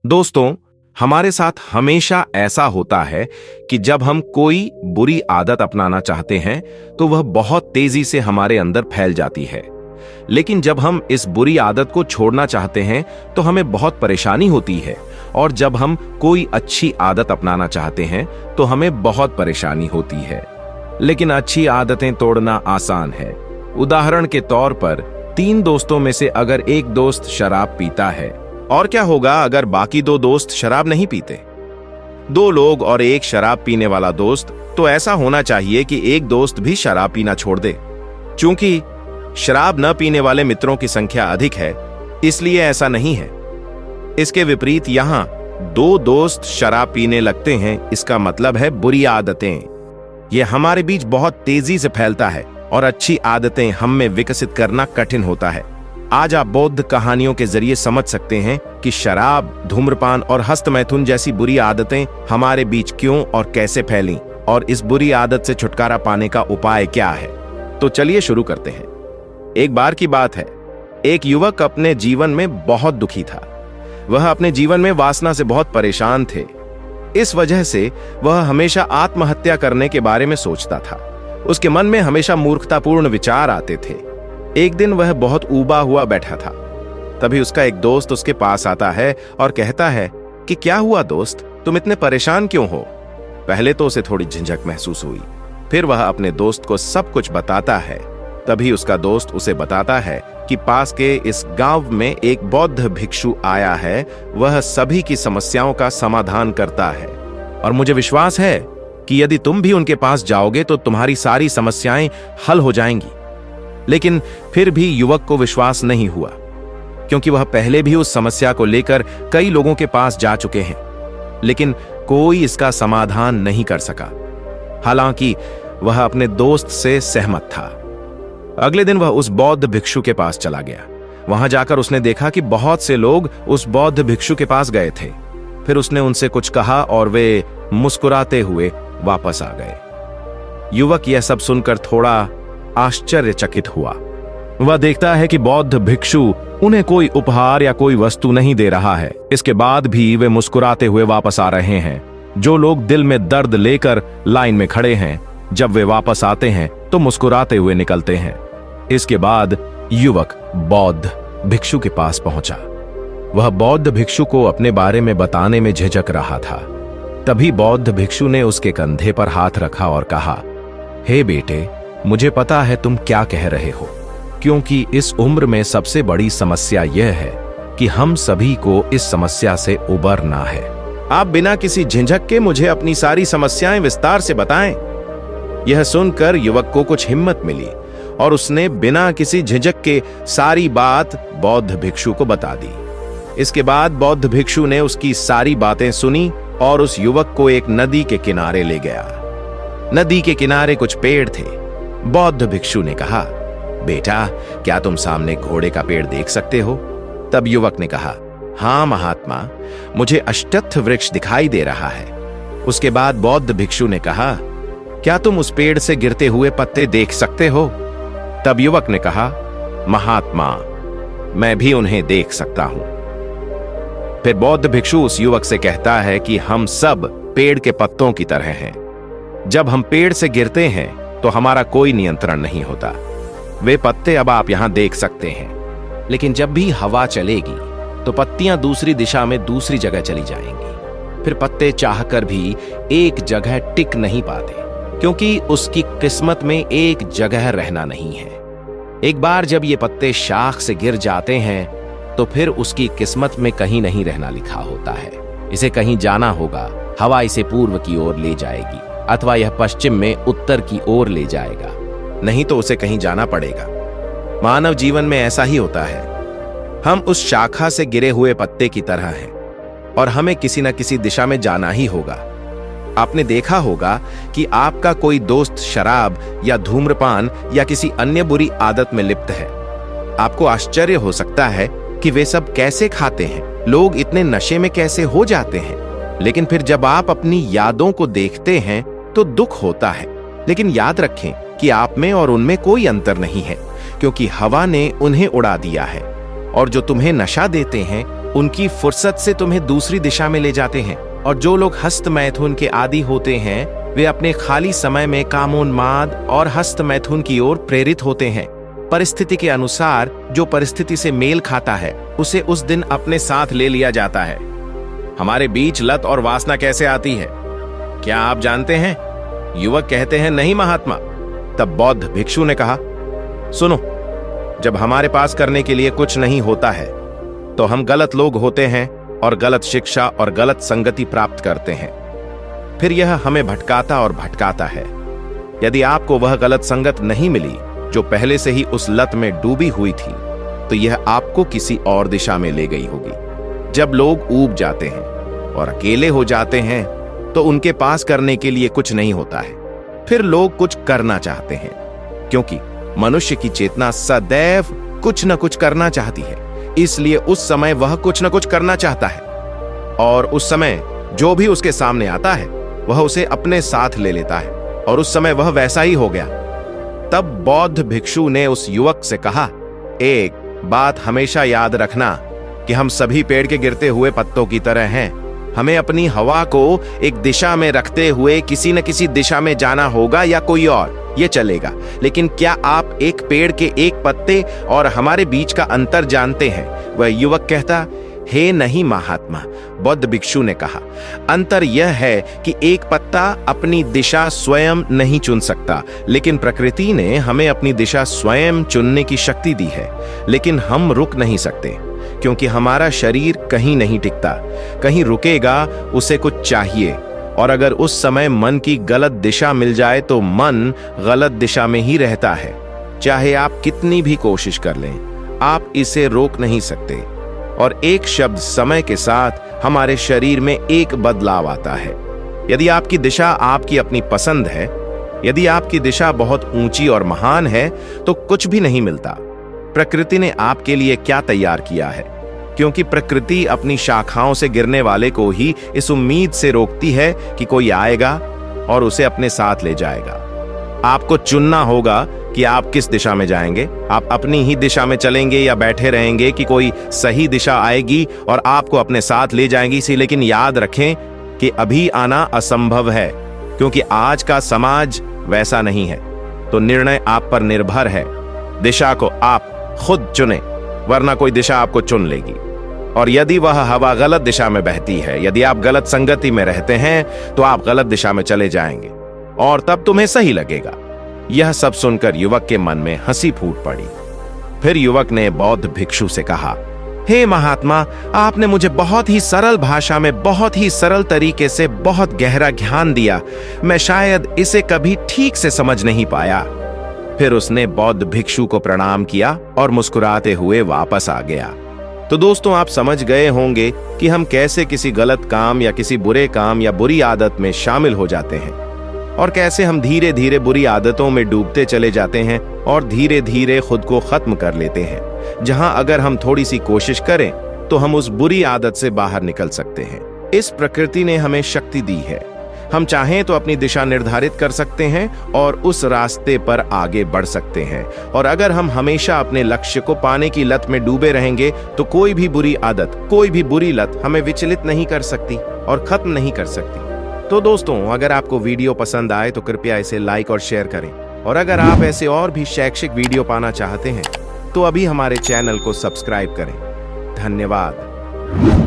दोस्तों, हमारे साथ हमेशा ऐसा होता है कि जब हम कोई बुरी आदत अपनाना चाहते हैं तो वह बहुत तेजी से हमारे अंदर फैल जाती है। लेकिन जब हम इस बुरी आदत को छोड़ना चाहते हैं तो हमें बहुत परेशानी होती है, और जब हम कोई अच्छी आदत अपनाना चाहते हैं तो हमें बहुत परेशानी होती है। लेकिन अच्छी आदतें तोड़ना आसान है। उदाहरण के तौर पर 3 दोस्तों में से अगर एक दोस्त शराब पीता है, और क्या होगा अगर बाकी 2 दोस्त शराब नहीं पीते? 2 लोग और एक शराब पीने वाला दोस्त, तो ऐसा होना चाहिए कि एक दोस्त भी शराब पीना छोड़ दे। चूंकि शराब न पीने वाले मित्रों की संख्या अधिक है, इसलिए ऐसा नहीं है। इसके विपरीत यहां 2 दोस्त शराब पीने लगते हैं, इसका मतलब है बुरी आदतें। यह हमारे बीच बहुत तेजी से फैलता है और अच्छी आदतें हम में विकसित करना कठिन होता है। आज आप बौद्ध कहानियों के जरिए समझ सकते हैं कि शराब, धूम्रपान और हस्तमैथुन जैसी बुरी आदतें हमारे बीच क्यों और कैसे फैलीं, और इस बुरी आदत से छुटकारा पाने का उपाय क्या है। तो चलिए शुरू करते हैं। एक बार की बात है, एक युवक अपने जीवन में बहुत दुखी था। वह अपने जीवन में वासना से बहुत परेशान थे। इस वजह से वह हमेशा आत्महत्या करने के बारे में सोचता था। उसके मन में हमेशा मूर्खतापूर्ण विचार आते थे। एक दिन वह बहुत ऊबा हुआ बैठा था। तभी उसका एक दोस्त उसके पास आता है और कहता है कि क्या हुआ दोस्त, तुम इतने परेशान क्यों हो? पहले तो उसे थोड़ी झिझक महसूस हुई, फिर वह अपने दोस्त को सब कुछ बताता है। तभी उसका दोस्त उसे बताता है कि पास के इस गांव में एक बौद्ध भिक्षु आया है। वह सभी की समस्याओं का समाधान करता है, और मुझे विश्वास है कि यदि तुम भी उनके पास जाओगे तो तुम्हारी सारी समस्याएं हल हो जाएंगी। लेकिन फिर भी युवक को विश्वास नहीं हुआ, क्योंकि वह पहले भी उस समस्या को लेकर कई लोगों के पास जा चुके हैं, लेकिन कोई इसका समाधान नहीं कर सका। हालांकि वह अपने दोस्त से सहमत था। अगले दिन वह उस बौद्ध भिक्षु के पास चला गया। वहां जाकर उसने देखा कि बहुत से लोग उस बौद्ध भिक्षु के पास गए थे। फिर उसने उनसे कुछ कहा और वे मुस्कुराते हुए वापस आ गए। युवक यह सब सुनकर थोड़ा आश्चर्यचकित हुआ। वह देखता है कि बौद्ध भिक्षु उन्हें कोई उपहार या कोई वस्तु नहीं दे रहा है। इसके बाद भी वे मुस्कुराते हुए वापस आ रहे हैं। जो लोग दिल में दर्द लेकर लाइन में खड़े हैं, जब वे वापस आते हैं तो मुस्कुराते हुए निकलते हैं। इसके बाद युवक बौद्ध भिक्षु के पास पहुंचा। वह बौद्ध भिक्षु को अपने बारे में बताने में झिझक रहा था। तभी बौद्ध भिक्षु ने उसके कंधे पर हाथ रखा और कहा, हे बेटे, मुझे पता है तुम क्या कह रहे हो, क्योंकि इस उम्र में सबसे बड़ी समस्या यह है कि हम सभी को इस समस्या से उबरना है। आप बिना किसी झिझक के मुझे अपनी सारी समस्याएं विस्तार से बताएं। यह सुनकर युवक को कुछ हिम्मत मिली और उसने बिना किसी झिझक के सारी बात बौद्ध भिक्षु को बता दी। इसके बाद बौद्ध भिक्षु ने उसकी सारी बातें सुनी और उस युवक को एक नदी के किनारे ले गया। नदी के किनारे कुछ पेड़ थे। बौद्ध भिक्षु ने कहा, बेटा, क्या तुम सामने घोड़े का पेड़ देख सकते हो? तब युवक ने कहा, हाँ महात्मा, मुझे अश्वत्थ वृक्ष दिखाई दे रहा है। उसके बाद बौद्ध भिक्षु ने कहा, क्या तुम उस पेड़ से गिरते हुए पत्ते देख सकते हो? तब युवक ने कहा, महात्मा, मैं भी उन्हें देख सकता हूं। फिर बौद्ध भिक्षु उस युवक से कहता है कि हम सब पेड़ के पत्तों की तरह हैं। जब हम पेड़ से गिरते हैं तो हमारा कोई नियंत्रण नहीं होता। वे पत्ते अब आप यहां देख सकते हैं, लेकिन जब भी हवा चलेगी तो पत्तियां दूसरी दिशा में दूसरी जगह चली जाएंगी। फिर पत्ते चाहकर भी एक जगह टिक नहीं पाते, क्योंकि उसकी किस्मत में एक जगह रहना नहीं है। एक बार जब ये पत्ते शाख से गिर जाते हैं तो फिर उसकी किस्मत में कहीं नहीं रहना लिखा होता है। इसे कहीं जाना होगा। हवा इसे पूर्व की ओर ले जाएगी, अथवा यह पश्चिम में उत्तर की ओर ले जाएगा, नहीं तो उसे कहीं जाना पड़ेगा। मानव जीवन में ऐसा ही होता है। हम उस शाखा से गिरे हुए पत्ते की तरह हैं, और हमें किसी न किसी दिशा में जाना ही होगा। आपने देखा होगा कि आपका कोई दोस्त शराब या धूम्रपान या किसी अन्य बुरी आदत में लिप्त है। आपको आश्चर्य हो सकता है कि वे सब कैसे खाते हैं, लोग इतने नशे में कैसे हो जाते हैं। लेकिन फिर जब आप अपनी यादों को देखते हैं तो दुख होता है। लेकिन याद रखें कि आप में और उनमें कोई अंतर नहीं है, क्योंकि हवा ने उन्हें उड़ा दिया है, और जो तुम्हें नशा देते हैं उनकी फुर्सत से तुम्हें दूसरी दिशा में ले जाते हैं। और जो लोग हस्त मैथुन के आदी होते हैं वे अपने खाली समय में कामोन्माद और हस्त मैथुन की ओर प्रेरित होते हैं। परिस्थिति के अनुसार जो परिस्थिति से मेल खाता है उसे उस दिन अपने साथ ले लिया जाता है। हमारे बीच लत और वासना कैसे आती है, क्या आप जानते हैं? युवक कहते हैं, नहीं महात्मा। तब बौद्ध भिक्षु ने कहा, सुनो, जब हमारे पास करने के लिए कुछ नहीं होता है तो हम गलत लोग होते हैं और गलत शिक्षा और गलत संगति प्राप्त करते हैं। फिर यह हमें भटकाता और भटकाता है। यदि आपको वह गलत संगत नहीं मिली जो पहले से ही उस लत में डूबी हुई थी तो यह आपको किसी और दिशा में ले गई होगी। जब लोग ऊब जाते हैं और अकेले हो जाते हैं तो उनके पास करने के लिए कुछ नहीं होता है। फिर लोग कुछ करना चाहते हैं, क्योंकि मनुष्य की चेतना सदैव कुछ न कुछ करना चाहती है। इसलिए उस समय वह कुछ न कुछ करना चाहता है और उस समय जो भी उसके सामने आता है वह उसे अपने साथ ले लेता है और उस समय वह वैसा ही हो गया। तब बौद्ध भिक्षु ने उस युवक से कहा, एक बात हमेशा याद रखना कि हम सभी पेड़ के गिरते हुए पत्तों की तरह हैं। हमें अपनी हवा को एक दिशा में रखते हुए किसी न किसी दिशा में जाना होगा या कोई और, ये चलेगा। लेकिन क्या आप एक पेड़ के एक पत्ते और हमारे बीच का अंतर जानते हैं? वह युवक कहता, हे नहीं महात्मा। बौद्ध भिक्षु ने कहा, अंतर यह है कि एक पत्ता अपनी दिशा स्वयं नहीं चुन सकता, लेकिन प्रकृति ने हमें अपनी दिशा स्वयं चुनने की शक्ति दी है। लेकिन हम रुक नहीं सकते, क्योंकि हमारा शरीर कहीं नहीं टिकता। कहीं रुकेगा, उसे कुछ चाहिए, और अगर उस समय मन की गलत दिशा मिल जाए तो मन गलत दिशा में ही रहता है। चाहे आप कितनी भी कोशिश कर लें, आप इसे रोक नहीं सकते। और एक शब्द समय के साथ हमारे शरीर में एक बदलाव आता है। यदि आपकी दिशा आपकी अपनी पसंद है, यदि आपकी दिशा बहुत ऊंची और महान है, तो कुछ भी नहीं मिलता। प्रकृति ने आपके लिए क्या तैयार किया है? क्योंकि प्रकृति अपनी शाखाओं से गिरने वाले को ही इस उम्मीद से रोकती है कि कोई आएगा और उसे अपने साथ ले जाएगा। आपको चुनना होगा कि आप किस दिशा में जाएंगे। आप अपनी ही दिशा में चलेंगे या बैठे रहेंगे कि कोई सही दिशा आएगी और आपको अपने साथ ले जाएगी। इसी लेकिन याद रखें कि अभी आना असंभव है, क्योंकि आज का समाज वैसा नहीं है। तो निर्णय आप पर निर्भर है। दिशा को आप खुद चुने, वरना कोई दिशा आपको चुन लेगी। और यदि वह हवा गलत दिशा में बहती है, यदि आप गलत संगति में रहते हैं, तो आप गलत दिशा में चले जाएंगे और तब तुम्हें सही लगेगा। यह सब सुनकर युवक के मन में हंसी फूट पड़ी। फिर युवक ने बौद्ध भिक्षु से कहा, हे महात्मा, आपने मुझे बहुत ही सरल भाषा में बहुत ही सरल तरीके से बहुत गहरा ज्ञान दिया। मैं शायद इसे कभी ठीक से समझ नहीं पाया। फिर उसने बौद्ध भिक्षु को प्रणाम किया और मुस्कुराते हुए वापस आ गया। तो दोस्तों, आप समझ गए होंगे कि हम कैसे किसी गलत काम या किसी बुरे काम या बुरी आदत में शामिल हो जाते हैं और कैसे हम धीरे धीरे बुरी आदतों में डूबते चले जाते हैं और धीरे धीरे खुद को खत्म कर लेते हैं। जहां अगर हम थोड़ी सी कोशिश करें तो हम उस बुरी आदत से बाहर निकल सकते हैं। इस प्रकृति ने हमें शक्ति दी है। हम चाहें तो अपनी दिशा निर्धारित कर सकते हैं और उस रास्ते पर आगे बढ़ सकते हैं। और अगर हम हमेशा अपने लक्ष्य को पाने की लत में डूबे रहेंगे तो कोई भी बुरी आदत, कोई भी बुरी लत हमें विचलित नहीं कर सकती और खत्म नहीं कर सकती। तो दोस्तों, अगर आपको वीडियो पसंद आए तो कृपया इसे लाइक और शेयर करें। और अगर आप ऐसे और भी शैक्षिक वीडियो पाना चाहते हैं तो अभी हमारे चैनल को सब्सक्राइब करें। धन्यवाद।